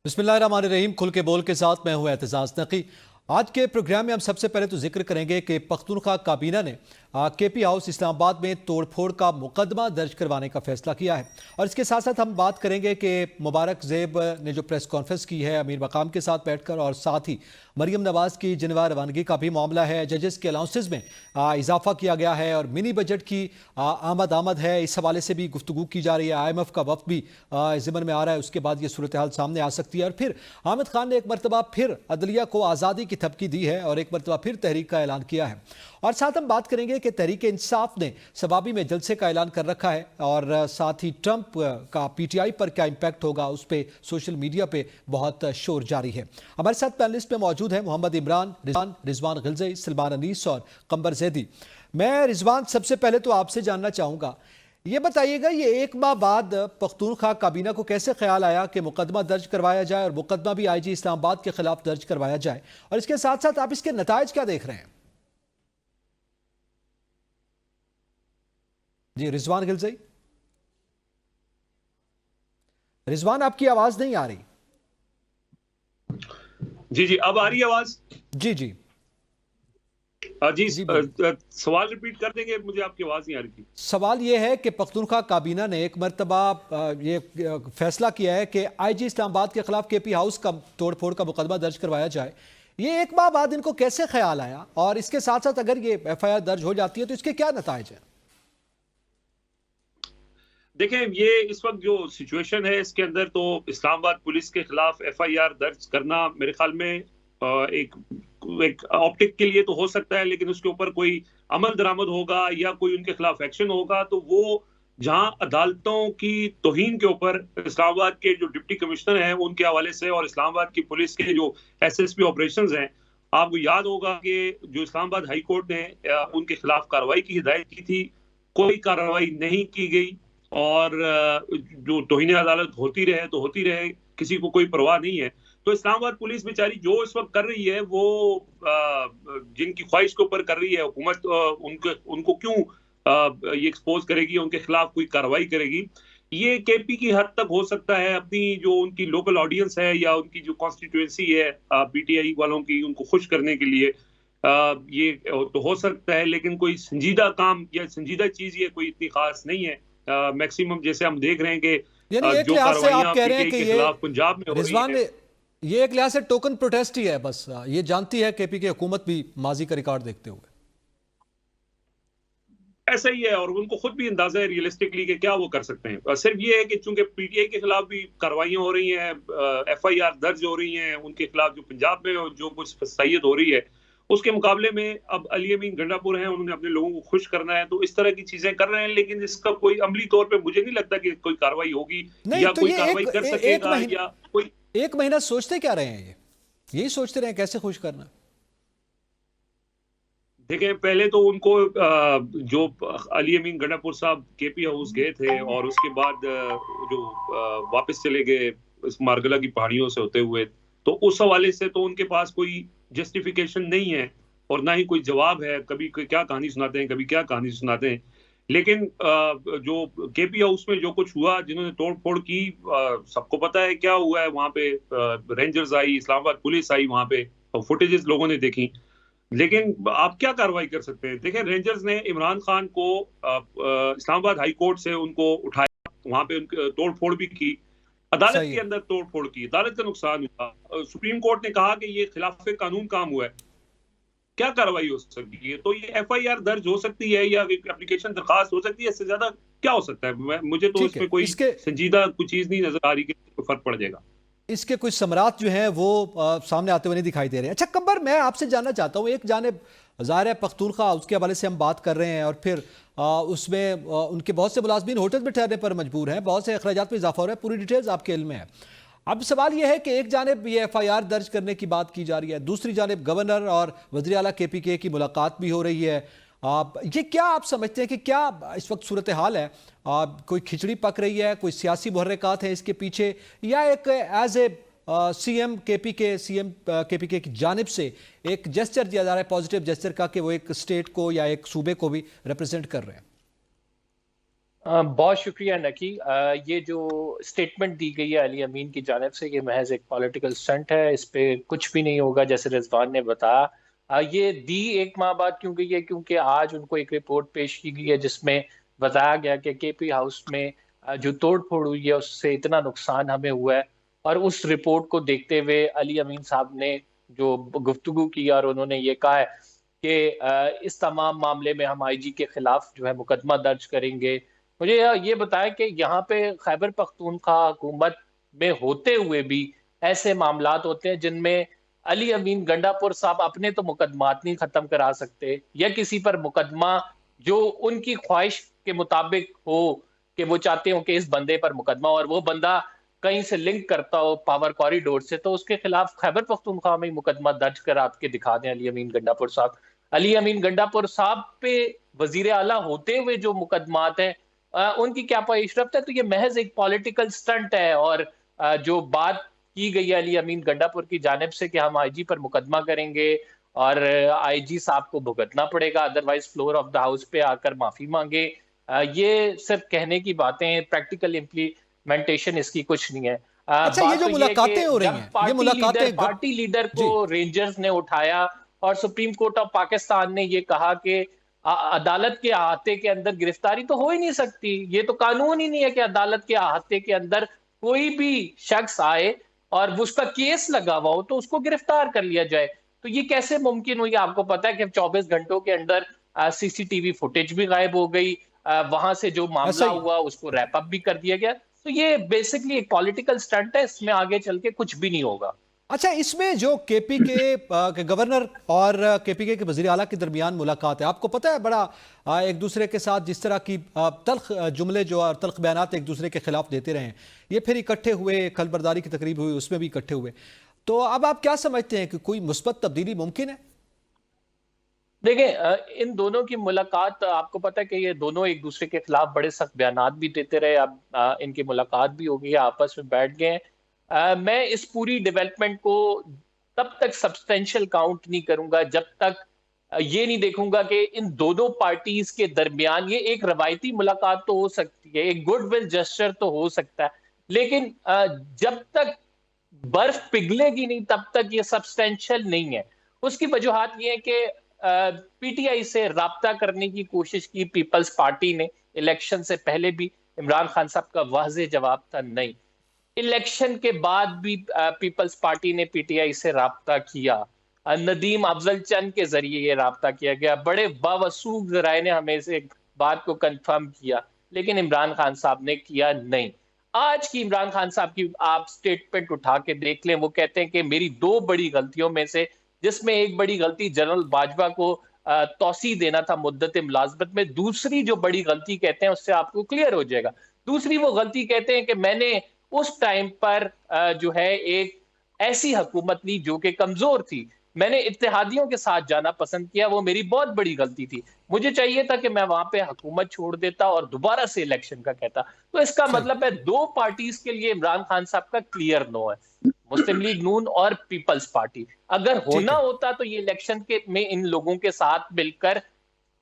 बिस्मिल्लाहिर्रहमानिर्रहीम। खुल के बोल के साथ मैं हूं एतजाज नकी। आज के प्रोग्राम में हम सबसे पहले तो जिक्र करेंगे कि पख्तूनख्वा काबीना ने केपी हाउस इस्लामाबाद में तोड़फोड़ का मुकदमा दर्ज करवाने का फैसला किया है। और इसके साथ साथ हम बात करेंगे कि मुबारक ज़ेब ने जो प्रेस कॉन्फ्रेंस की है अमीर मकाम के साथ बैठकर, और साथ ही मरीम नवाज़ की जिनवा रवानगी का भी मामला है। जजेस के अलाउंसेस में इजाफा किया गया है और मिनी बजट की आमद है, इस हवाले से भी गुफ्तगू की जा रही है। IMF का वफ्द भी ज़िम्मन में आ रहा है, उसके बाद ये सूरत हाल सामने आ सकती है। और फिर हामिद खान ने एक मरतबा फिर अदलिया को आज़ादी की थपकी दी है और एक मरतबा फिर तहरीक का ऐलान किया है। और साथ हम बात करेंगे कि तहरीक इंसाफ ने सवाबी में जलसे का ऐलान कर रखा है, और साथ ही ट्रंप का PTI पर क्या इम्पैक्ट होगा उस पर सोशल मीडिया पे बहुत शोर जारी है। हमारे साथ पैनलिस्ट में मौजूद है मोहम्मद इमरान, रिजवान गिलज़ई, सलमान अनीस और कंबर जैदी। मैं रिजवान सबसे पहले तो आपसे जानना चाहूँगा, ये बताइएगा ये एक माह बाद पख्तूनख्वा काबीना को कैसे ख्याल आया कि मुकदमा दर्ज करवाया जाए और मुकदमा भी IG इस्लामाबाद के खिलाफ दर्ज करवाया जाए, और इसके साथ साथ आप इसके नताइज क्या देख रहे हैं? जी रिजवान गिलज़ई। रिजवान, आपकी आवाज नहीं आ रही। जी जी, अब आ रही है आवाज? जी जी जी, जी सवाल रिपीट कर देंगे, मुझे आपकी आवाज नहीं आ रही थी। सवाल ये है कि पख्तूनख्वा काबीना ने एक मरतबा ये फैसला किया है कि IG इस्लामाबाद के खिलाफ KP हाउस का तोड़फोड़ का मुकदमा दर्ज करवाया जाए। ये एक माह बाद इनको कैसे ख्याल आया, और इसके साथ साथ अगर ये FIR दर्ज हो जाती है तो इसके क्या नताइज हैं? देखें, ये इस वक्त जो सिचुएशन है इसके अंदर तो इस्लामाबाद पुलिस के खिलाफ FIR दर्ज करना मेरे ख्याल में एक ऑप्टिक के लिए तो हो सकता है, लेकिन उसके ऊपर कोई अमल दरामद होगा या कोई उनके खिलाफ एक्शन होगा तो वो जहां अदालतों की तौहीन के ऊपर इस्लामाबाद के जो डिप्टी कमिश्नर हैं उनके हवाले से और इस्लामाबाद की पुलिस के जो SSP ऑपरेशंस हैं, आपको याद होगा कि जो इस्लामाबाद हाई कोर्ट ने उनके खिलाफ कार्रवाई की हिदायत की थी, कोई कार्रवाई नहीं की गई। और जो तौहीन अदालत होती रहे तो होती रहे, किसी को कोई परवाह नहीं है। तो इस्लामाबाद पुलिस बेचारी जो इस वक्त कर रही है वो जिनकी ख्वाहिश के ऊपर कर रही है, हुकूमत उनको क्यों ये एक्सपोज करेगी, उनके खिलाफ कोई कार्रवाई करेगी? ये KP की हद तक हो सकता है अपनी जो उनकी लोकल ऑडियंस है या उनकी जो कॉन्स्टिट्यूएंसी है PTI वालों की, उनको खुश करने के लिए ये तो हो सकता है, लेकिन कोई संजीदा काम या संजीदा चीज ये कोई इतनी खास नहीं है। मैक्सिमम जैसे हम देख रहे हैं कि यानी एक जो लिहाज से आप कार्रवाइयां कह रहे हैं PTI कि के ये खिलाफ पंजाब में हो रही रिजवान है, ये एक लिहाज से टोकन प्रोटेस्ट ही है। बस ये जानती है KP की हुकूमत भी माजी का रिकॉर्ड देखते हुए। ऐसा ही है। और उनको खुद भी अंदाजा है रियलिस्टिकली कि क्या वो कर सकते हैं। सिर्फ ये है कि चूंकि PTI के खिलाफ भी कार्रवाइयां हो रही हैं, FIR दर्ज हो रही हैं उनके खिलाफ, जो पंजाब में जो कुछ फसाइयत हो रही है उसके मुकाबले में अब अली अमीन गंडापुर हैं, उन्होंने अपने लोगों को खुश करना है, तो इस तरह की चीजें कर रहे हैं। लेकिन इसका कोई अमली तौर पे मुझे नहीं लगता कि कोई कार्रवाई होगी नहीं या तो कोई ये कार्रवाई कर सकेगा या कोई। एक महीना सोचते क्या रहे हैं? ये यही सोचते रहे कैसे खुश करना। देखें, पहले तो उनको जो अली अमीन गंडापुर साहब KP हाउस गए थे और उसके बाद जो वापस चले गए इस मारगला की पहाड़ियों से होते हुए, तो उस हवाले से तो उनके पास कोई जस्टिफिकेशन नहीं है और ना ही कोई जवाब है। कभी क्या कहानी सुनाते हैं, कभी क्या कहानी सुनाते हैं। लेकिन जो KP हाउस में जो कुछ हुआ, जिन्होंने तोड़ फोड़ की, सबको पता है क्या हुआ है वहां पे। रेंजर्स आई, इस्लामाबाद पुलिस आई वहां पे, और फुटेजेस लोगों ने देखी। लेकिन आप क्या कार्रवाई कर सकते हैं? देखिए, रेंजर्स ने इमरान खान को इस्लामाबाद हाई कोर्ट से उनको उठाया, वहां पे तोड़ फोड़ भी की, अदालत सही के है। अंदर तोड़ फोड़ की, अदालत का नुकसान हुआ। सुप्रीम कोर्ट ने कहा कि ये खिलाफ कानून काम हुआ है। क्या कार्रवाई हो सकती है? तो ये FIR दर्ज हो सकती है या एप्लीकेशन दरखास्त हो सकती है, इससे ज्यादा क्या हो सकता है? मुझे तो ठीक है, इसमें कोई इसके संजीदा कोई चीज नहीं नजर आ रही कि फर्क पड़ जाएगा। इसके कुछ समरात जो हैं वो सामने आते हुए नहीं दिखाई दे रहे हैं। अच्छा कंबर, मैं आपसे जानना चाहता हूँ, एक जानिब ज़ाहिर है पख्तूनख्वा उसके हवाले से हम बात कर रहे हैं, और फिर उसमें उनके बहुत से मुलाजमीन होटल में ठहरने पर मजबूर हैं, बहुत से अखराजात में इजाफा हो रहा है, पूरी डिटेल्स आपके इल्म में है। अब सवाल यह है कि एक जानिब ये FIR दर्ज करने की बात की जा रही है, दूसरी जानिब गवर्नर और वज़ीर आला KPK की मुलाकात भी हो रही है। ये क्या आप समझते हैं कि क्या इस वक्त सूरत हाल है? कोई खिचड़ी पक रही है, कोई सियासी मुहर्रिकात है इसके पीछे, या एक एज ए CM KPK की जानिब से एक जेस्चर दिया जा रहा है, पॉजिटिव जेस्चर का, कि वो एक स्टेट को या एक सूबे को भी रिप्रेजेंट कर रहे हैं? बहुत शुक्रिया नकी। ये जो स्टेटमेंट दी गई है अली अमीन की जानिब से, ये महज एक पॉलिटिकल स्टंट है, इस पे कुछ भी नहीं होगा जैसे रिजवान ने बताया। ये दी एक माह बाद क्यों गई है? क्योंकि आज उनको एक रिपोर्ट पेश की गई है जिसमें बताया गया कि केपी हाउस में जो तोड़ फोड़ हुई है उससे इतना नुकसान हमें हुआ है। और उस रिपोर्ट को देखते हुए अली अमीन साहब ने जो गुफ्तगू की और उन्होंने ये कहा है कि इस तमाम मामले में हम आईजी के खिलाफ जो है मुकदमा दर्ज करेंगे। मुझे ये बताया कि यहाँ पे खैबर पख्तूनख्वा हुकूमत में होते हुए भी ऐसे मामलात होते हैं जिनमें अली अमीन गंडापुर साहब अपने तो मुकदमात नहीं खत्म करा सकते, या किसी पर मुकदमा जो उनकी ख्वाहिश के मुताबिक हो कि वो चाहते हो कि इस बंदे पर मुकदमा, और वो बंदा कहीं से लिंक करता हो पावर कॉरिडोर से, तो उसके खिलाफ खैबर पख्तूनख्वा में मुकदमा दर्ज करा के दिखा दें अली अमीन गंडापुर साहब। अली अमीन गंडापुर साहब पे वजीर आला होते हुए जो मुकदमात हैं उनकी क्या पेशरफ्त है? तो ये महज एक पॉलिटिकल स्टंट है। और जो बात की गई है अली अमीन गंडापुर की जानिब से कि हम आईजी पर मुकदमा करेंगे और आईजी साहब को भुगतना पड़ेगा, otherwise floor of the house पे आकर माफी मांगे, ये सिर्फ कहने की बातें हैं, प्रैक्टिकल इम्प्लीमेंटेशन इसकी कुछ नहीं है। अच्छा, ये बात जो तो ये है कि मुलाकातें हो रही जब हैं, ये मुलाकातें पार्टी लीडर को जी। रेंजर्स ने उठाया और सुप्रीम कोर्ट ऑफ पाकिस्तान ने ये कहा कि अदालत के अहाते के अंदर गिरफ्तारी तो हो ही नहीं सकती, ये तो कानून ही नहीं है कि अदालत के अहाते के अंदर कोई भी शख्स आए और उसका केस लगा हुआ हो तो उसको गिरफ्तार कर लिया जाए। तो ये कैसे मुमकिन हुई? आपको पता है कि 24 घंटों के अंदर सीसीटीवी फुटेज भी गायब हो गई, वहां से जो ऐसा मामला ही हुआ उसको रैप अप भी कर दिया गया। तो ये बेसिकली एक पॉलिटिकल स्टंट है, इसमें आगे चल के कुछ भी नहीं होगा। अच्छा, इसमें जो के गवर्नर और केपीके के वजीर आला के दरमियान मुलाकात है, आपको पता है बड़ा एक दूसरे के साथ जिस तरह की तल्ख जुमले जो और तल्ख बयानात एक दूसरे के खिलाफ देते रहे हैं, ये फिर इकट्ठे हुए, खलबरदारी की तकरीब हुई, उसमें भी इकट्ठे हुए। तो अब आप क्या समझते हैं कि कोई मुस्बत तब्दीली मुमकिन है? देखिए, इन दोनों की मुलाकात, आपको पता है कि ये दोनों एक दूसरे के खिलाफ बड़े सख्त बयानात भी देते रहे। अब इनकी मुलाकात भी हो गई है, आपस में बैठ गए हैं। मैं इस पूरी डेवलपमेंट को तब तक सब्सटेंशियल काउंट नहीं करूंगा जब तक ये नहीं देखूंगा कि इन दोनों पार्टीज के दरमियान, ये एक रवायती मुलाकात तो हो सकती है, एक गुडविल जेस्चर तो हो सकता है, लेकिन जब तक बर्फ पिघलेगी नहीं तब तक ये सब्सटेंशियल नहीं है। उसकी वजूहत ये है कि पीटीआई से राब्ता करने की कोशिश की पीपल्स पार्टी ने इलेक्शन से पहले भी, इमरान खान साहब का वाज़ेह जवाब था नहीं। इलेक्शन के बाद भी पीपल्स पार्टी ने पीटीआई से राब्ता किया, नदीम अफजल चंद के जरिए ये राब्ता किया गया, बड़े बावसूख जराए ने हमें इस बात को कंफर्म किया, लेकिन इमरान खान साहब ने किया नहीं। आज की इमरान खान साहब की आप स्टेटमेंट उठा के देख लें, वो कहते हैं कि मेरी दो बड़ी गलतियों में से, जिसमें एक बड़ी गलती जनरल बाजवा को तौसी देना था मुद्दत मुलाजमत में, दूसरी जो बड़ी गलती कहते हैं उससे आपको क्लियर हो जाएगा। दूसरी वो गलती कहते हैं कि मैंने उस टाइम पर जो है एक ऐसी हुकूमत ली जो कि कमजोर थी, मैंने इत्तेहादियों के साथ जाना पसंद किया, वो मेरी बहुत बड़ी गलती थी। मुझे चाहिए था कि मैं वहां पे हुकूमत छोड़ देता और दोबारा से इलेक्शन का कहता। तो इसका सही। मतलब है दो पार्टीज के लिए इमरान खान साहब का क्लियर नो है, मुस्लिम लीग नून और पीपल्स पार्टी। अगर ठीक होना है। होता तो ये इलेक्शन के में इन लोगों के साथ मिलकर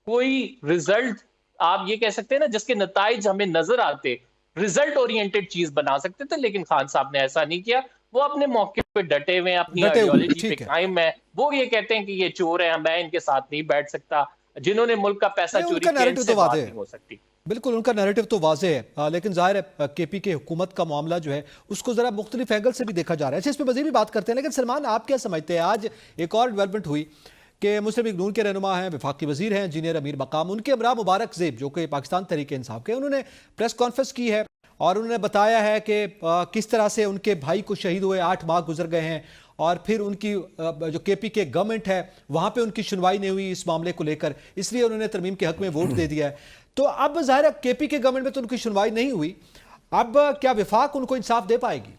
कोई रिजल्ट, आप ये कह सकते हैं ना, जिसके नताइज हमें नजर आते, रिजल्ट ओरिएंटेड चीज बना सकते थे, लेकिन खान साहब ने ऐसा नहीं किया। वो अपने मौके पे डटे हुए हैं, अपनी डटे हुए हैं, आइडियोलॉजी पे ठीक है। कायम है। वो ये कहते हैं कि ये चोर है, मैं इनके साथ नहीं बैठ सकता, जिन्होंने मुल्क का पैसा नहीं, चोरी उनका किया नैरेटिव इनसे तो बात वादे नहीं है। हो सकती। बिल्कुल, उनका नैरेटिव तो वाजे है, लेकिन जाहिर है केपी के हुकूमत का मामला जो है उसको जरा मुख्तलिफ एंगल से भी देखा जा रहा है। अच्छा, इस पर मजीद भी बात करते हैं, लेकिन सलमान, आप क्या समझते हैं? आज एक और डेवलपमेंट हुई कि मुस्लिम लीग नून के रहनुमा हैं, वफाकी वजीर हैं इंजीनियर अमीर मकाम, उनके हमरा मुबारक ज़ेब जो कि पाकिस्तान तहरीक इंसाफ के, उन्होंने प्रेस कॉन्फ्रेंस की है और उन्होंने बताया है कि किस तरह से उनके भाई को शहीद हुए 8 माह गुजर गए हैं और फिर उनकी जो केपी के गवर्नमेंट है वहाँ पे उनकी सुनवाई नहीं हुई इस मामले को लेकर, इसलिए उन्होंने तरमीम के हक में वोट दे दिया है। तो अब जाहिर है केपी के गवर्नमेंट में तो उनकी सुनवाई नहीं हुई, अब क्या वफाक उनको इंसाफ दे पाएगी?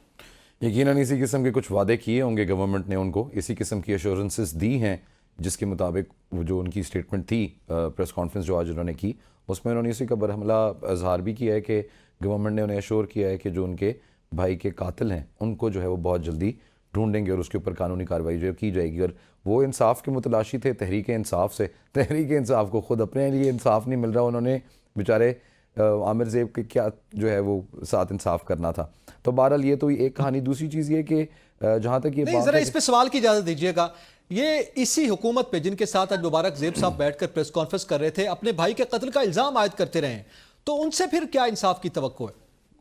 यकीनन इसी किस्म के कुछ वादे किए होंगे गवर्नमेंट ने उनको, इसी किस्म की एश्योरेंसेस दी हैं, जिसके मुताबिक वो जो उनकी स्टेटमेंट थी प्रेस कॉन्फ्रेंस जो आज उन्होंने की, उसमें उन्होंने इसी का बरहमला इजहार भी किया है कि गवर्नमेंट ने उन्हें एश्योर किया है कि जो उनके भाई के कातिल हैं उनको जो है वो बहुत जल्दी ढूंढेंगे और उसके ऊपर कानूनी कार्रवाई जो की जाएगी। और वो इंसाफ के मुतलाशी थे तहरीक इंसाफ से, तहरीक इंसाफ को खुद अपने लिए इंसाफ नहीं मिल रहा, उन्होंने बेचारे आमिर ज़ेब के क्या जो है वो साथ इंसाफ करना था। तो बहरहाल ये तो एक कहानी। दूसरी चीज़ ये कि जहाँ तक ये नहीं, बात जरा है इस पे सवाल की इजाजत दीजिएगा। ये इसी हुकूमत पे जिनके साथ आज मुबारक ज़ेब साहब बैठकर प्रेस कॉन्फ्रेंस कर रहे थे, अपने भाई के कत्ल का इल्जाम आयद करते रहे हैं, तो उनसे फिर क्या इंसाफ की तवक्को है?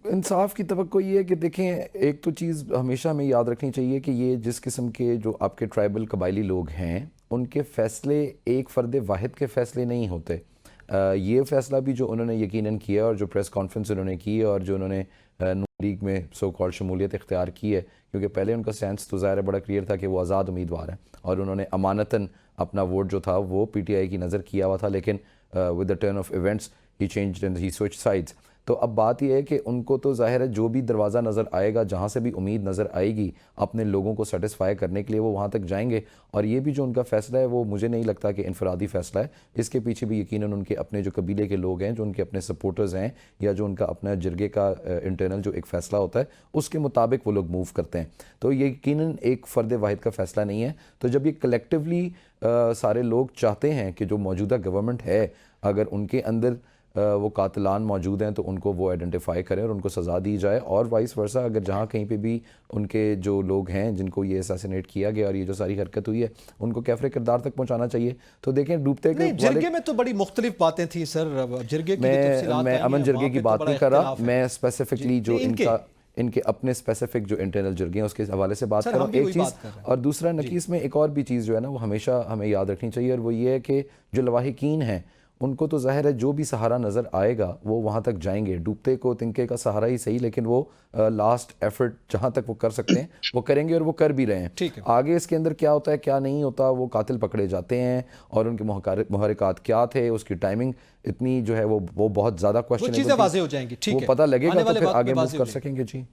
इंसाफ की तवक्को ये है कि देखें, एक तो चीज़ हमेशा हमें याद रखनी चाहिए कि ये जिस किस्म के जो आपके ट्राइबल कबायली लोग हैं, उनके फ़ैसले एक फ़र्द वाहिद के फ़ैसले नहीं होते। ये फ़ैसला भी जो उन्होंने यकीनन किया और जो प्रेस कॉन्फ्रेंस उन्होंने की और जो उन्होंने नून लीग में सो कॉल्ड शमूलियत इख्तियार की है, क्योंकि पहले उनका सेंस तो ज़ाहिर बड़ा क्लियर था कि वो आज़ाद उम्मीदवार हैं और उन्होंने अमानतन अपना वोट जो था वो पीटीआई की नज़र किया हुआ था, लेकिन with the turn off events he changed and he switched sides. तो अब बात यह है कि उनको तो ज़ाहिर है जो भी दरवाज़ा नज़र आएगा, जहाँ से भी उम्मीद नज़र आएगी अपने लोगों को सेटिस्फाई करने के लिए, वो वहाँ तक जाएंगे। और ये भी जो उनका फ़ैसला है वो मुझे नहीं लगता कि इनफरादी फ़ैसला है। इसके पीछे भी यकीनन उनके अपने जो कबीले के लोग हैं, जो उनके अपने सपोर्टर्स हैं, या जो उनका अपना जिरगे का इंटरनल जो एक फ़ैसला होता है उसके मुताबिक वो लोग मूव करते हैं। तो ये यकीनन एक फ़र्द वाहिद का फ़ैसला नहीं है। तो जब ये कलेक्टिवली सारे लोग चाहते हैं कि जो मौजूदा गवर्नमेंट है, अगर उनके अंदर वो कातिलान मौजूद हैं तो उनको वो आइडेंटिफाई करें और उनको सज़ा दी जाए, और वाइस वर्सा अगर जहाँ कहीं पे भी उनके जो लोग हैं जिनको ये असैसिनेट किया गया और ये जो सारी हरकत हुई है उनको कैफरे किरदार तक पहुँचाना चाहिए। तो देखें, डूबते के जिरगे में तो बड़ी मुख्तलिफ बातें थी सर। जिरगे की मैं अमन जिरगे की बात नहीं कर रहा, मैं स्पेसिफिकली जो इनके अपने स्पेसिफिक जो इंटरनल जिरगे हैं उसके हवाले से बात कर रहा हूँ, एक चीज़। और दूसरा नकीस में एक और भी चीज़ जो है ना वो हमेशा हमें याद रखनी चाहिए, और वो ये है कि जो लवाहिकीन हैं उनको तो ज़ाहिर है जो भी सहारा नज़र आएगा वो वहाँ तक जाएंगे। डूबते को तिनके का सहारा ही सही, लेकिन वो लास्ट एफर्ट जहाँ तक वो कर सकते हैं वो करेंगे, और वो कर भी रहे हैं। आगे इसके अंदर क्या होता है क्या नहीं होता, वो कातिल पकड़े जाते हैं और उनके मुहर्रिकात क्या थे, उसकी टाइमिंग इतनी जो है वो बहुत ज़्यादा क्वेश्चन, चीज़ें वाज़ेह हो जाएंगी। ठीक है, वो पता लगेगा तो फिर आगे मूव कर सकेंगे। जी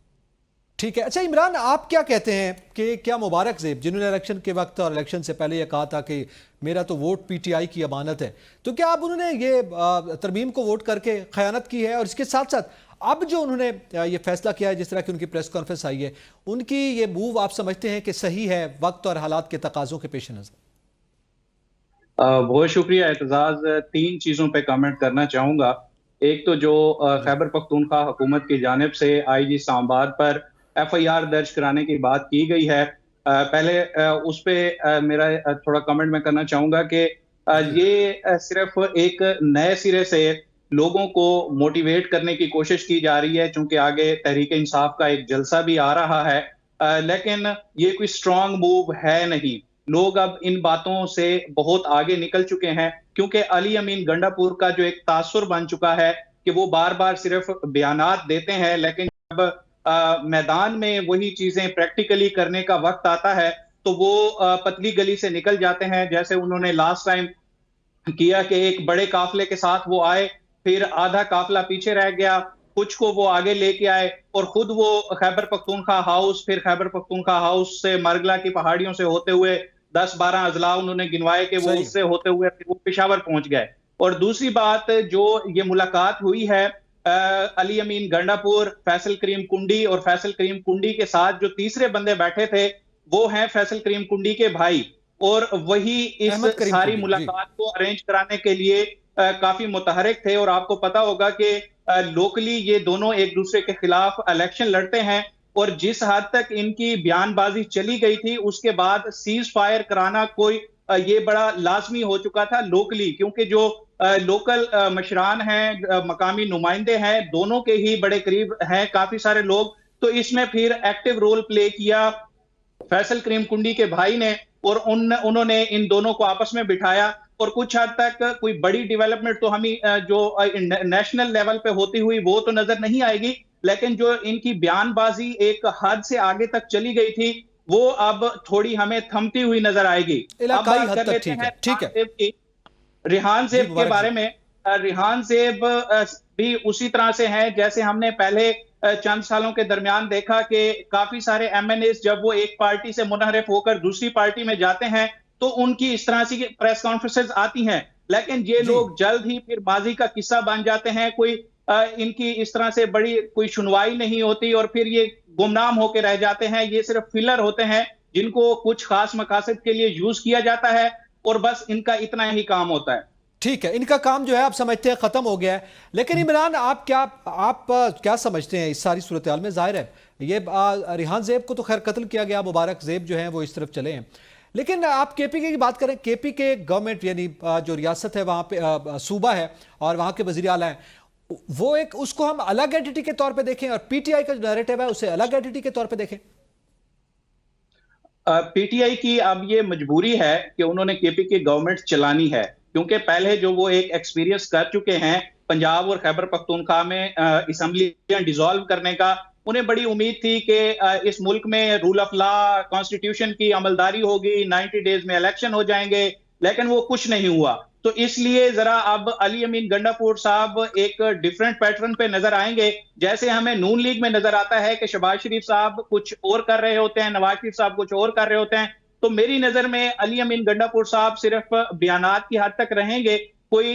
ठीक है। अच्छा इमरान, आप क्या कहते हैं कि क्या मुबारक ज़ेब, जिन्होंने इलेक्शन के वक्त और इलेक्शन से पहले ये कहा था कि मेरा तो वोट पीटीआई की अमानत है, तो क्या अब उन्होंने ये तरमीम को वोट करके खयानत की है? और इसके साथ साथ अब जो उन्होंने ये फैसला किया है, जिस तरह की उनकी प्रेस कॉन्फ्रेंस आई है, उनकी ये मूव आप समझते हैं कि सही है वक्त और हालात के तकाज़ों के पेश नज़र? बहुत शुक्रिया एतजाज। 3 चीज़ों पे कमेंट करना चाहूँगा। एक तो जो खैबर पख्तूनख्वा हुकूमत की जानिब से आईजी इस्लामाबाद पर FIR दर्ज कराने की बात की गई है, पहले उस पर मेरा थोड़ा कमेंट मैं करना चाहूँगा कि ये सिर्फ एक नए सिरे से लोगों को मोटिवेट करने की कोशिश की जा रही है, चूंकि आगे तहरीक इंसाफ का एक जलसा भी आ रहा है, लेकिन ये कोई स्ट्रॉन्ग मूव है नहीं। लोग अब इन बातों से बहुत आगे निकल चुके हैं, क्योंकि अली अमीन गंडापुर का जो एक तासुर बन चुका है कि वो बार बार सिर्फ बयानात देते हैं, लेकिन जब मैदान में वही चीजें प्रैक्टिकली करने का वक्त आता है तो वो पतली गली से निकल जाते हैं। जैसे उन्होंने लास्ट टाइम किया कि एक बड़े काफिले के साथ वो आए, फिर आधा काफिला पीछे रह गया, कुछ को वो आगे लेके आए और खुद वो खैबर पख्तूनख्वा हाउस, फिर खैबर पख्तूनख्वा हाउस से मरगला की पहाड़ियों से होते हुए 10-12 अजला उन्होंने गिनवाए कि वो उससे होते हुए फिर वो पेशावर पहुंच गए। और दूसरी बात, जो ये मुलाकात हुई है अली अमीन गंडापुर, फैसल करीम कुंडी और फैसल करीम कुंडी के साथ जो तीसरे बंदे बैठे थे वो हैं फैसल करीम कुंडी के भाई, और वही इस सारी मुलाकात को अरेंज कराने के लिए काफी मुतहरिक थे। और आपको पता होगा कि लोकली ये दोनों एक दूसरे के खिलाफ इलेक्शन लड़ते हैं, और जिस हद तक इनकी बयानबाजी चली गई थी उसके बाद सीज फायर कराना कोई ये बड़ा लाजमी हो चुका था लोकली, क्योंकि जो लोकल मशरान हैं, मकामी नुमाइंदे हैं, दोनों के ही बड़े करीब हैं काफी सारे लोग। तो इसमें फिर एक्टिव रोल प्ले किया फैसल करीम कुंडी के भाई ने, और उन्होंने इन दोनों को आपस में बिठाया, और कुछ हद तक कोई बड़ी डेवलपमेंट तो हमें जो नेशनल लेवल पे होती हुई वो तो नजर नहीं आएगी, लेकिन जो इनकी बयानबाजी एक हद से आगे तक चली गई थी वो अब थोड़ी हमें थमती हुई नजर आएगी। अब बात कर लेते हैं रिहान ज़ेब के बारे में। रिहान ज़ेब भी उसी तरह से हैं जैसे हमने पहले चंद सालों के दरमियान देखा कि काफी सारे MNAs जब वो एक पार्टी से मुनहरिफ होकर दूसरी पार्टी में जाते हैं तो उनकी इस तरह से प्रेस कॉन्फ्रेंसेस आती हैं, लेकिन ये लोग जल्द ही फिर माजी का किस्सा बन जाते हैं। कोई इनकी इस तरह से बड़ी कोई सुनवाई नहीं होती और फिर ये गुमनाम होकर रह जाते हैं। ये सिर्फ फिलर होते हैं जिनको कुछ खास मकासद के लिए यूज किया जाता है और बस इनका इतना ही काम होता है। ठीक है, इनका काम जो है आप समझते हैं खत्म हो गया है। लेकिन इमरान, आप क्या समझते हैं इस सारी सूरत हाल में? जाहिर है ये रिहान ज़ेब को तो खैर कत्ल किया गया, मुबारक ज़ेब जो हैं वो इस तरफ चले हैं, लेकिन आप केपी की बात करें, केपी के गवर्नमेंट यानी जो रियासत है वहाँ पे सूबा है और वहाँ के वज़ीर आला हैं, वो एक उसको हम अलग एंटिटी के तौर पे देखें और पीटीआई का जो नैरेटिव है उसे अलग एंटिटी के तौर पे देखें? पीटीआई की अब ये मजबूरी है कि उन्होंने केपी की गवर्नमेंट चलानी है, क्योंकि पहले जो वो एक एक्सपीरियंस कर चुके हैं पंजाब और खैबर पख्तूनख्वा में असम्बलियां डिसॉल्व करने का। उन्हें बड़ी उम्मीद थी कि इस मुल्क में रूल ऑफ लॉ, कॉन्स्टिट्यूशन की अमलदारी होगी, 90 डेज में इलेक्शन हो जाएंगे, लेकिन वो कुछ नहीं हुआ। तो इसलिए जरा अब अली अमीन गंडापुर साहब एक डिफरेंट पैटर्न पे नजर आएंगे। जैसे हमें नून लीग में नजर आता है कि शहबाज शरीफ साहब कुछ और कर रहे होते हैं, नवाज शरीफ साहब कुछ और कर रहे होते हैं, तो मेरी नजर में अली अमीन गंडापुर साहब सिर्फ बयानात की हद तक रहेंगे। कोई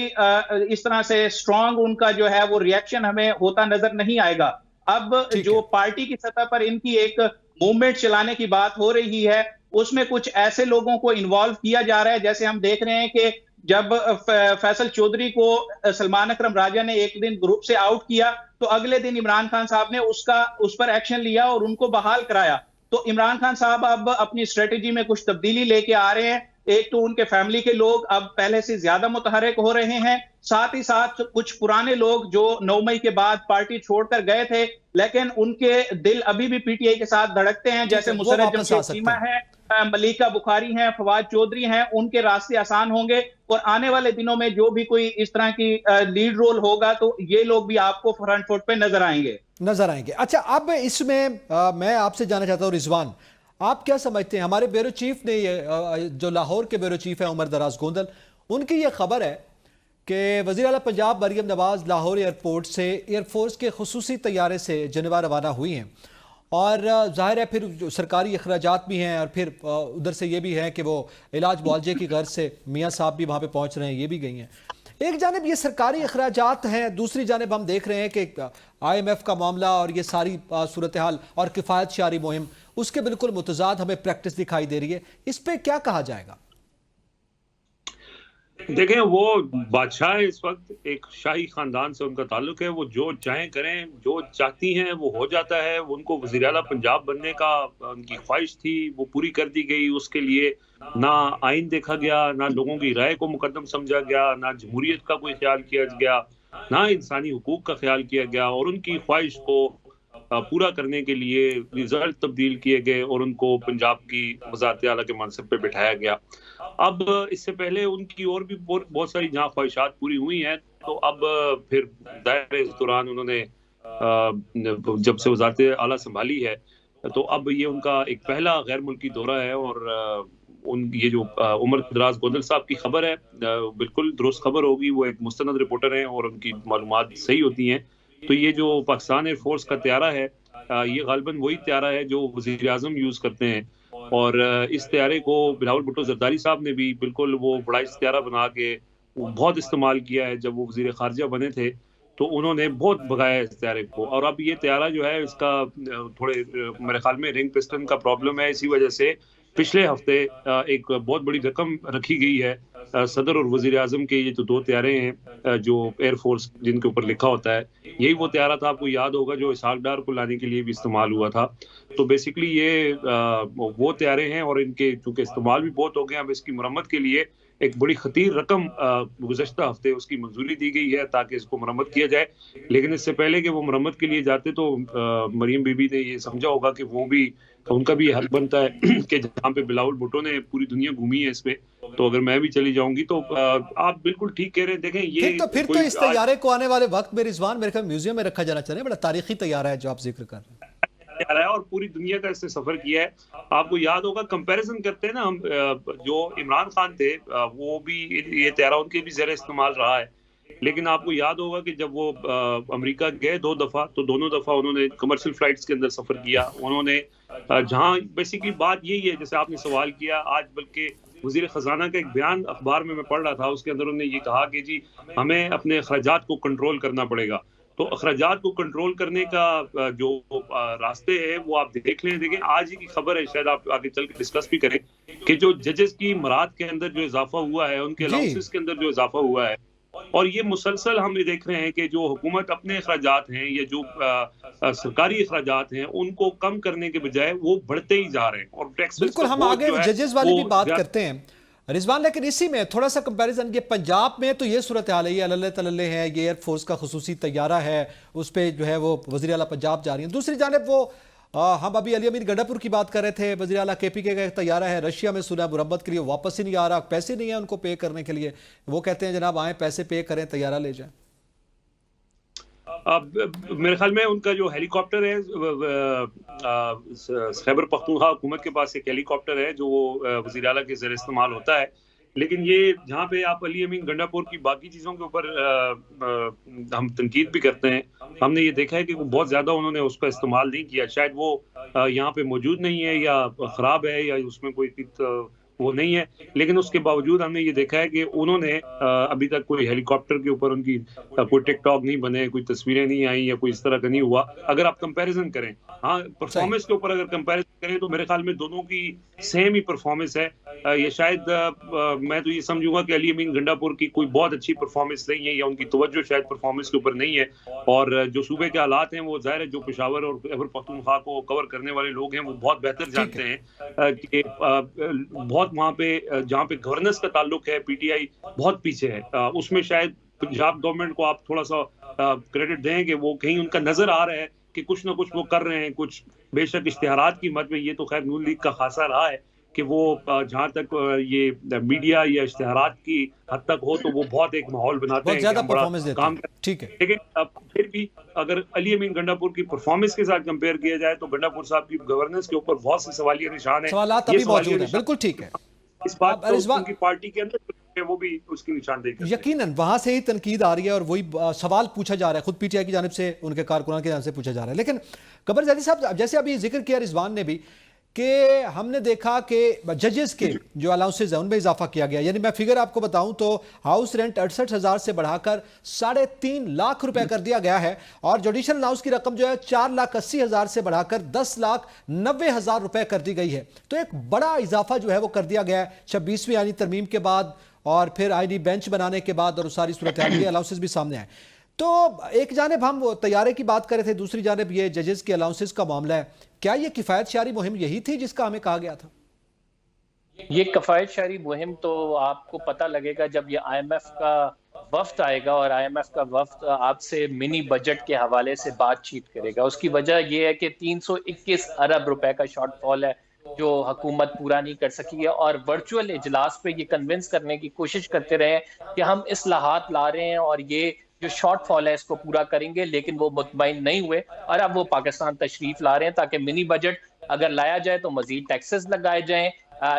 इस तरह से स्ट्रांग उनका जो है वो रिएक्शन हमें होता नजर नहीं आएगा। अब जो पार्टी की सतह पर इनकी एक मूवमेंट चलाने की बात हो रही है, उसमें कुछ ऐसे लोगों को इन्वॉल्व किया जा रहा है। जैसे हम देख रहे हैं कि जब फैसल चौधरी को सलमान अकरम राजा ने एक दिन ग्रुप से आउट किया, तो अगले दिन इमरान खान साहब ने उस पर एक्शन लिया और उनको बहाल कराया। तो इमरान खान साहब अब अपनी स्ट्रेटेजी में कुछ तब्दीली लेके आ रहे हैं। एक तो उनके फैमिली के लोग अब पहले से ज्यादा मुतहरिक हो रहे हैं, साथ ही साथ कुछ पुराने लोग जो 9 मई के बाद पार्टी छोड़कर गए थे, लेकिन उनके दिल अभी भी पीटीआई के साथ धड़कते हैं। जैसे मुशर्रफ जमशेद चीमा है, मलिका बुखारी हैं, फवाद चौधरी हैं, उनके रास्ते आसान होंगे। और आने वाले दिनों में जो भी कोई इस तरह की लीड रोल होगा, तो ये लोग भी आपको फ्रंट फुट पे नजर आएंगे। अच्छा, अब इसमें मैं आपसे जानना चाहता हूँ रिजवान, आप क्या समझते हैं? हमारे ब्यूरो चीफ ने ये जो लाहौर के ब्यूरो चीफ है उमर दराज गोंदल, उनकी ये खबर है कि वज़ीर आला पंजाब मरियम नवाज लाहौर एयरपोर्ट से एयरफोर्स के खुसूसी तैयारे से जनवा रवाना हुई हैं और जाहिर है फिर जो सरकारी अखराजात भी हैं और फिर उधर से ये भी है कि वो इलाज मुआवजे की गर्ज से मियाँ साहब भी वहाँ पे पहुँच रहे हैं, ये भी गई हैं। एक जानिब ये सरकारी अखराजात हैं, दूसरी जानिब हम देख रहे हैं कि IMF का मामला और ये सारी सूरत हाल और किफ़ायत शारी मुहिम उसके बिल्कुल मुतजाद हमें प्रैक्टिस दिखाई दे रही है। इस पे क्या कहा जाएगा? देखें, वो बादशाह है इस वक्त, एक शाही खानदान से उनका ताल्लुक है, वो जो चाहें करें, जो चाहती हैं वो हो जाता है। उनको वज़ीर आला पंजाब बनने का उनकी ख्वाहिश थी, वो पूरी कर दी गई। उसके लिए ना आइन देखा गया, ना लोगों की राय को मुकद्दम समझा गया, ना जमहूरियत का कोई ख्याल किया गया, ना इंसानी हुकूक का ख्याल किया गया, और उनकी ख्वाहिश को पूरा करने के लिए रिजल्ट तब्दील किए गए और उनको पंजाब की वज़ारत आला के मनसब पे बिठाया गया। अब इससे पहले उनकी और भी बहुत सारी जहाँ ख्वाहिशात पूरी हुई हैं, तो अब फिर दायरे इस दौरान उन्होंने जब से वज़ारत आला संभाली है, तो अब ये उनका एक पहला गैर मुल्की दौरा है। और ये जो उमर दराज गोंदल साहब की खबर है, बिल्कुल दुरुस्त खबर होगी। वो एक मुस्तनद रिपोर्टर हैं और उनकी मालूमात सही होती हैं। तो ये जो पाकिस्तान एयरफोर्स का त्यारा है, ये गालिबन वही त्यारा है जो वज़ीर आज़म यूज़ करते हैं। और इस त्यारे को बिलावल भुट्टो जरदारी साहब ने भी बिल्कुल वो बड़ा त्यारा बना के बहुत इस्तेमाल किया है। जब वो वज़ीर ख़ारजा बने थे तो उन्होंने बहुत भगाया इस त्यारे को। और अब ये त्यारा जो है, इसका थोड़े मेरे ख्याल में रिंग पिस्टन का प्रॉब्लम है। इसी वजह से पिछले हफ्ते एक बहुत बड़ी रकम रखी गई है सदर और वज़ीर आज़म के। ये जो 2 त्यारे हैं जो एयरफोर्स जिनके ऊपर लिखा होता है, यही वो त्यारा था, आपको याद होगा, जो इसहाक डार को लाने के लिए भी इस्तेमाल हुआ था। तो बेसिकली ये वो त्यारे हैं और इनके चूंकि इस्तेमाल भी बहुत हो गए, अब इसकी मरम्मत के लिए एक बड़ी खतीर रकम गुज़श्ता हफ्ते उसकी मंजूरी दी गई है ताकि इसको मरम्मत किया जाए। लेकिन इससे पहले कि वो मरम्मत के लिए जाते तो मरियम बीबी ने ये समझा होगा कि वो भी, उनका भी हक बनता है कि जहाँ पे बिलावल भुट्टो ने पूरी दुनिया घूमी है इसमें, तो अगर मैं भी चली जाऊंगी तो आप बिल्कुल ठीक कह रहे हैं। देखें, ये फिर तो इस तैयारे को आने वाले वक्त में रिजवान मेरे ख्याल म्यूजियम में रखा जाना चाहिए। बड़ा तारीखी तैयारा है जो आप जिक्र कर रहे हैं और पूरी दुनिया का इससे सफर किया है। आपको याद होगा, कंपैरिजन करते हैं ना हम, जो इमरान खान थे वो भी ये त्यारा उनके भी ज़रा इस्तेमाल रहा है। लेकिन आपको याद होगा कि जब वो अमेरिका गए 2 दफ़ा, तो दोनों दफ़ा उन्होंने कमर्शियल फ्लाइट्स के अंदर सफ़र किया। उन्होंने जहाँ बेसिकली बात यही है, जैसे आपने सवाल किया आज, बल्कि वज़ीर ख़जाना का एक बयान अखबार में मैं पढ़ रहा था, उसके अंदर उन्होंने ये कहा कि जी हमें अपने अखराजात को कंट्रोल करना पड़ेगा। तो अखराजात को कंट्रोल करने का जो रास्ते हैं वो आप देख लें। देखें, आज ही की खबर है, शायद आप आगे चल के डिस्कस भी करें, कि जो जजेस की मराद के अंदर जो इजाफा हुआ है, उनके अलाउंसेस के अंदर जो इजाफा हुआ है, और ये मुसलसल हम ये देख रहे हैं कि जो हुकूमत अपने अखराजात हैं या जो सरकारी अखराजात हैं उनको कम करने के बजाय वो बढ़ते ही जा रहे हैं और टैक्सेस बिल्कुल, हम आगे जजेस वाली भी बात करते हैं रिजवान, लेकिन इसी में थोड़ा सा कंपैरिजन, ये पंजाब में तो ये सूरत हाल है, ये अल्ले तल्ले है, ये एयरफोर्स का खुसूसी तैयारा है, उस पर जो है वो वज़ीर आला पंजाब जा रही हैं। दूसरी जानिब वो हम अभी अली अमीन गंडापुर की बात कर रहे थे, वज़ीर आला KPK का एक तैयारा है रशिया में, सुना मुरम्मत के लिए वापस ही नहीं आ रहा, पैसे नहीं है उनको पे करने के लिए, वो कहते हैं जनाब आए पैसे पे करें तैयारा ले जाएं। मेरे ख्याल में उनका जो हेलीकॉप्टर है खैबर पख्तूनख्वा हुकूमत के पास एक हेलीकॉप्टर है जो वज़ीर आला के ज़रिए इस्तेमाल होता है, लेकिन ये जहाँ पे आप अली अमीन गंडापुर की बाकी चीज़ों के ऊपर हम तनकीद भी करते हैं, हमने ये देखा है कि वो बहुत ज़्यादा उन्होंने उसका इस्तेमाल नहीं किया, शायद वो यहाँ पे मौजूद नहीं है या ख़राब है या उसमें कोई वो नहीं है, लेकिन उसके बावजूद हमने ये देखा है कि उन्होंने अभी तक कोई हेलीकॉप्टर के ऊपर उनकी कोई टिकटॉक नहीं बने, कोई तस्वीरें नहीं आई या कोई इस तरह का नहीं हुआ। अगर आप कंपैरिजन करें, हाँ परफॉर्मेंस के ऊपर अगर कंपैरिजन करें तो मेरे ख्याल में दोनों की सेम ही परफॉर्मेंस है। ये शायद मैं तो ये समझूंगा कि अली अमीन गंडापुर की कोई बहुत अच्छी परफॉर्मेंस नहीं है या उनकी तवज्जो शायद परफॉर्मेंस के ऊपर नहीं है, और जो सूबे के हालात हैं वो जाहिर है जो पेशावर और खैबर पख्तूनख्वा को कवर करने वाले लोग हैं वो बहुत बेहतर जानते हैं कि बहुत वहाँ पे जहाँ पे गवर्नेंस का ताल्लुक है PTI बहुत पीछे है। उसमें शायद पंजाब गवर्नमेंट को आप थोड़ा सा क्रेडिट दें कि वो कहीं उनका नजर आ रहा है कि कुछ ना कुछ वो कर रहे हैं, कुछ बेशक इश्तिहारात की मद में ये तो खैर नून लीग का खासा रहा है कि वो जहाँ तक ये मीडिया या इश्तिहारात की हद तक हो तो वो बहुत एक माहौल बनाते हैं, ज्यादा परफॉर्मेंस देते हैं, ठीक है। लेकिन अब फिर भी अगर अली अमीन गंडापुर की परफॉर्मेंस के साथ कंपेयर किया जाए तो गंडापुर साहब की गवर्नेंस के ऊपर बहुत से सवालिया निशान है, सवालात अभी मौजूद हैं, बिल्कुल ठीक है। इस बात तो उनकी पार्टी के अंदर वो भी उसकी निशानदेही करते हैं। यकीनन वहां से ही तनकीद आ रही है और वही सवाल पूछा जा रहा है, खुद PTI की जानिब से उनके कारकुनान की जानिब से पूछा जा रहा है। लेकिन कबर ज़ादी साहब, जैसे अभी जिक्र किया रिजवान ने भी कि हमने देखा कि जजेस के जो अलाउंसेज हैं उनमें इजाफा किया गया, यानी मैं फिगर आपको बताऊं तो हाउस रेंट 68,000 से बढ़ाकर 3.5 लाख रुपए कर दिया गया है, और जुडिशल अलाउंस की रकम जो है 4,80,000 से बढ़ाकर 10,90,000 रुपए कर दी गई है। तो एक बड़ा इजाफा जो है वो कर दिया गया है 26वीं आईनी तरमीम के बाद और फिर आईनी बेंच बनाने के बाद, और सारी सूरत अलाउंसेज भी सामने आए। तो एक जानिब हम तैयारे की बात कर रहे थे, दूसरी जानिब ये जजेस के अलाउंसेस का मामला है। क्या ये किफ़ायत शारी मुहिम यही थी जिसका हमें कहा गया था? ये किफ़ायत शारी मुहिम तो आपको पता लगेगा जब ये IMF का वफ्द आएगा और IMF का वफ्द आपसे मिनी बजट के हवाले से बातचीत करेगा। उसकी वजह यह है कि 321 अरब रुपए का शॉर्टफॉल है जो हुकूमत पूरा नहीं कर सकी है, और वर्चुअल इजलास पे ये कन्विंस करने की कोशिश करते रहे कि हम इस्लाहात ला रहे हैं और ये जो शॉर्टफॉल है इसको पूरा करेंगे, लेकिन वो मुतमईन नहीं हुए और अब वो पाकिस्तान तशरीफ ला रहे हैं ताकि मिनी बजट अगर लाया जाए तो मजीद टैक्सेस लगाए जाएं,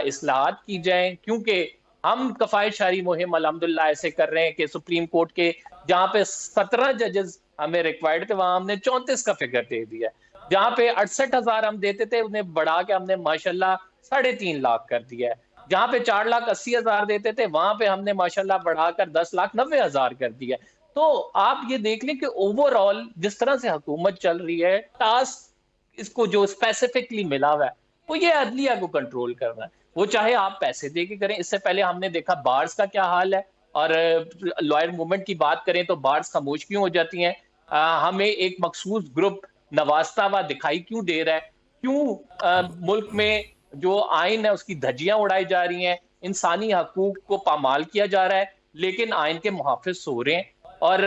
इस्लाहात की जाएं, क्योंकि हम किफायत शारी मुहिम अल्हम्दुलिल्लाह ऐसे कर रहे हैं कि सुप्रीम कोर्ट के जहाँ पे 17 जजेस हमें रिक्वायर्ड थे वहां हमने 34 का फिगर दे दिया। जहाँ पे 68,000 हम देते थे उन्हें बढ़ा के हमने माशाल्लाह 3.5 लाख कर दिया है। जहाँ पे 4,80,000 देते थे वहां पे हमने माशाल्लाह बढ़ाकर 10,90,000 कर दिया। तो आप ये देख लें कि ओवरऑल जिस तरह से हुकूमत चल रही है, टास्क इसको जो स्पेसिफिकली मिला हुआ है वो ये अदलिया को कंट्रोल करना है, वो चाहे आप पैसे दे के करें। इससे पहले हमने देखा बार्स का क्या हाल है, और लॉयर मूवमेंट की बात करें तो बार्स खामोश क्यों हो जाती हैं, हमें एक मखसूस ग्रुप नवाजता हुआ दिखाई क्यों दे रहा है, क्यों मुल्क में जो आइन है उसकी धज्जियां उड़ाई जा रही हैं, इंसानी हकूक को पामाल किया जा रहा है, लेकिन आइन के मुहाफिज सो रहे हैं और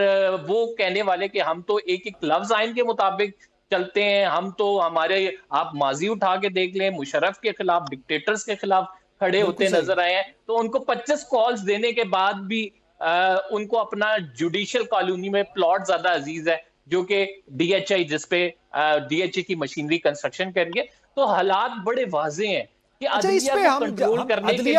वो कहने वाले कि हम तो एक एक लफ्ज आइन के मुताबिक चलते हैं, हम तो हमारे आप माजी उठा के देख लें, मुशर्रफ के खिलाफ, डिक्टेटर्स के खिलाफ खड़े होते नजर आए हैं। तो उनको 25 कॉल्स देने के बाद भी उनको अपना जुडिशियल कॉलोनी में प्लॉट ज्यादा अजीज है जो कि DHI जिसपे DHI की मशीनरी कंस्ट्रक्शन करेंगे। तो हालात बड़े वाजे हैं कि अदलिया को कंट्रोल करने के लिए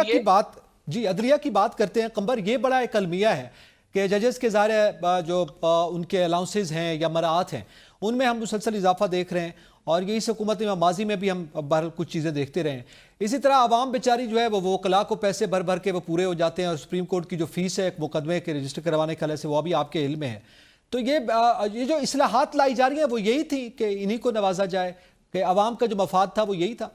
अदलिया की बात करते हैं। कंबर, ये बड़ा एक अलमिया है कि जजेस के ज़ाहिर जो उनके अलाउंसेज हैं या मराआत हैं उनमें हम मुसलसल इजाफा देख रहे हैं, और यही हुकूमत में माजी में भी हम बहरहाल कुछ चीज़ें देखते रहे हैं। इसी तरह आवाम बेचारी जो है वो वकला को पैसे भर भर के वो पूरे हो जाते हैं, और सुप्रीम कोर्ट की जो फीस है एक मुकदमे के रजिस्टर करवाने के से वो अभी आपके इल्म में है। तो ये जो इस्लाहात लाई जा रही हैं वो यही थी कि इन्हीं को नवाजा जाए, कि आवाम का जो मफाद था वो यही था।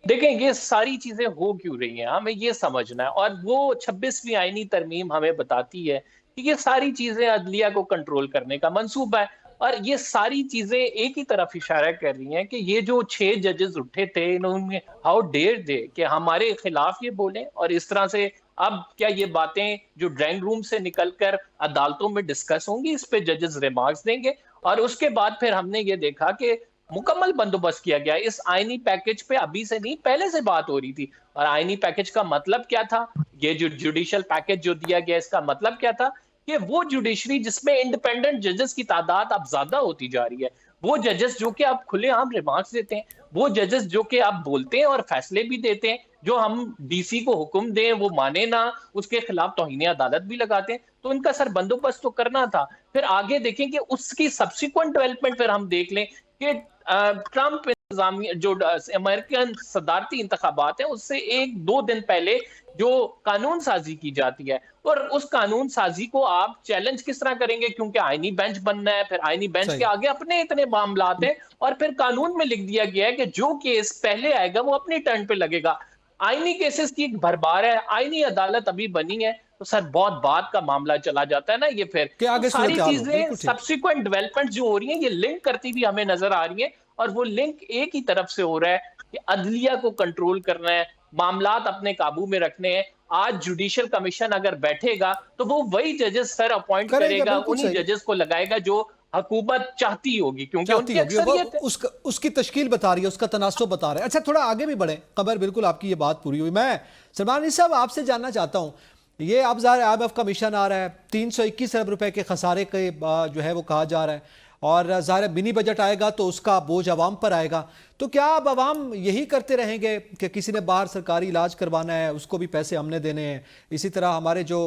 देखें, ये सारी चीजें हो क्यों रही हैं, हमें ये समझना है। और वो 26वीं आईनी तरमीम हमें बताती है कि ये सारी चीजें अदलिया को कंट्रोल करने का मंसूबा है। और ये सारी चीजें एक ही तरफ इशारा कर रही हैं कि ये जो 6 जजेस उठे थे, इन्होंने हाउ डेयर दे कि हमारे खिलाफ ये बोलें। और इस तरह से अब क्या ये बातें जो ड्राइंग रूम से निकलकर अदालतों में डिस्कस होंगी, इस पे जजेस रिमार्क्स देंगे। और उसके बाद फिर हमने ये देखा कि मुकम्मल बंदोबस्त किया गया इस आईनी पैकेज पे। अभी से नहीं, पहले से बात हो रही थी। और आईनी पैकेज का मतलब क्या था, ये जो जुडिशियल पैकेज जो दिया गया, इसका मतलब क्या था कि वो जुडिशरी जिसमें इंडिपेंडेंट जजेस की तादाद अब ज्यादा होती जा रही है, वो जजेस जो कि अब खुलेआम रिमार्क्स देते हैं, वो जजेस जो कि अब बोलते हैं और फैसले भी देते हैं, जो हम डीसी को हुक्म दें वो माने ना, उसके खिलाफ तौहीन अदालत भी लगाते हैं। तो इनका सर बंदोबस्त तो करना था। फिर आगे देखें कि उसकी सब्सिक्वेंट डेवलपमेंट फिर हम देख लें कि ट्रंप इंतजामिया जो अमेरिकन सदारती इंतखाबात है, उससे 1-2 दिन पहले जो कानून साजी की जाती है, और उस कानून साजी को आप चैलेंज किस तरह करेंगे, क्योंकि आईनी बेंच बनना है। फिर आईनी बेंच सही। के आगे अपने इतने मामलात हैं, और फिर कानून में लिख दिया गया है कि जो केस पहले आएगा वो अपनी टर्न पे लगेगा। आईनी केसेस की एक भरमार है, आईनी अदालत अभी बनी है, तो सर बहुत बाद का मामला चला जाता है ना ये। फिर कि आगे तो सारी सूरत हाल हो, चीजें बिल्कुल ठीक। सब्सिक्वेंट डेवलपमेंट जो हो रही है, ये लिंक करती हुई हमें नजर आ रही है। और वो लिंक एक ही तरफ से हो रहा है कि अदलिया को कंट्रोल करना है, मामलात अपने काबू में रखने हैं। आज जुडिशियल कमीशन अगर बैठेगा तो वो वही जजेस सर अपॉइंट करेगा, करेगा, बिल्कुल उन्हीं सही। जजेस को लगाएगा जो हुकूमत चाहती होगी, क्योंकि चाहती उनकी होगी वो, अक्सरियत है। उसकी तश्कील बता रही है, उसका तनासुब बता रहा है। अच्छा, थोड़ा आगे भी बढ़े खबर, बिल्कुल आपकी ये बात पूरी हुई। मैं सलमान अली साहब आपसे जानना चाहता हूँ, ये अब ज़ाहिर IMF का मिशन आ रहा है, 321 अरब रुपए के खसारे के जो है वो कहा जा रहा है, और ज़ाहिर मिनी बजट आएगा तो उसका बोझ आवाम पर आएगा। तो क्या अब आवाम यही करते रहेंगे कि किसी ने बाहर सरकारी इलाज करवाना है, उसको भी पैसे हमने देने हैं, इसी तरह हमारे जो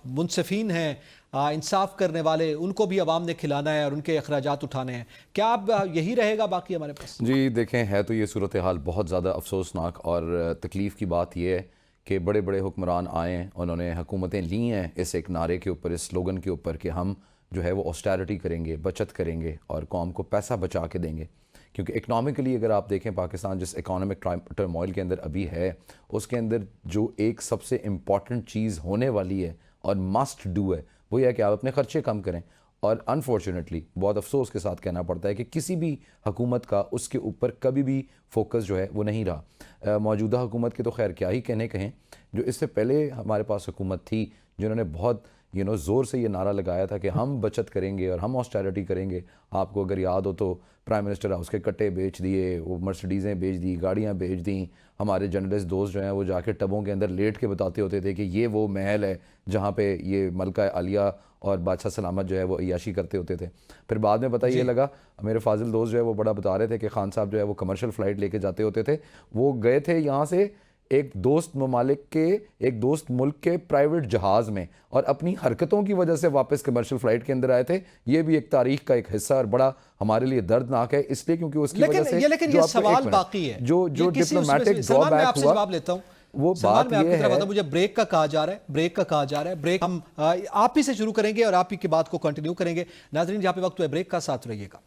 मुनसिफीन हैं, इंसाफ करने वाले, उनको भी आवाम ने खिलाना है और उनके अखराजात उठाने हैं? क्या अब यही रहेगा बाकी हमारे पास? जी देखें, है तो ये सूरत हाल बहुत ज़्यादा अफसोसनाक, और तकलीफ़ की बात यह है कि बड़े बड़े हुक्मरान आए हैं, उन्होंने हुकूमतें ली हैं इस एक नारे के ऊपर, इस स्लोगन के ऊपर कि हम जो है वो ऑस्टेरिटी करेंगे, बचत करेंगे और कौम को पैसा बचा के देंगे। क्योंकि इकनॉमिकली अगर आप देखें, पाकिस्तान जिस इकोनॉमिक टर्मोइल के अंदर अभी है, उसके अंदर जो एक सबसे इम्पॉर्टेंट चीज़ होने वाली है और मस्ट डू है, वो यह है कि आप अपने ख़र्चे कम करें। और अनफॉर्चुनेटली बहुत अफसोस के साथ कहना पड़ता है कि किसी भी हुकूमत का उसके ऊपर कभी भी फोकस जो है वो नहीं रहा। मौजूदा हुकूमत के तो खैर क्या ही कहें, जो इससे पहले हमारे पास हुकूमत थी जिन्होंने बहुत ज़ोर से ये नारा लगाया था कि हम बचत करेंगे और हम ऑस्टेरिटी करेंगे। आपको अगर याद हो तो प्राइम मिनिस्टर हाउस के कट्टे बेच दिए, वो मर्सिडीज़ें बेच दी, गाड़ियाँ बेच दी। हमारे जर्नलिस्ट दोस्त जो हैं वो जाके टबों के अंदर लेट के बताते होते थे कि ये वो महल है जहाँ पे ये मलका आलिया और बादशाह सलामत जो है वो अय्याशी करते होते थे। फिर बाद में पता ये लगा, मेरे फाजिल दोस्त जो है वो बड़ा बता रहे थे कि खान साहब जो है वो कमर्शियल फ़्लाइट लेके जाते होते थे। वो गए थे यहाँ से एक दोस्त ममालिक के, एक दोस्त मुल्क के प्राइवेट जहाज़ में, और अपनी हरकतों की वजह से वापस कमर्शियल फ़्लाइट के अंदर आए थे। ये भी एक तारीख का एक हिस्सा और बड़ा हमारे लिए दर्दनाक है, इसलिए क्योंकि उसकी वजह से लेकिन ये सवाल बाकी है, जो डिप्लोमेटिक ड्रॉबैक हुआ, जवाब लेता हूँ वो बात ये है। मुझे ब्रेक का कहा जा रहा है, ब्रेक हम आप ही से शुरू करेंगे और आप ही की बात को कंटिन्यू करेंगे। नाज़रीन, जहाँ पे वक्त है ब्रेक का, साथ रहिएगा।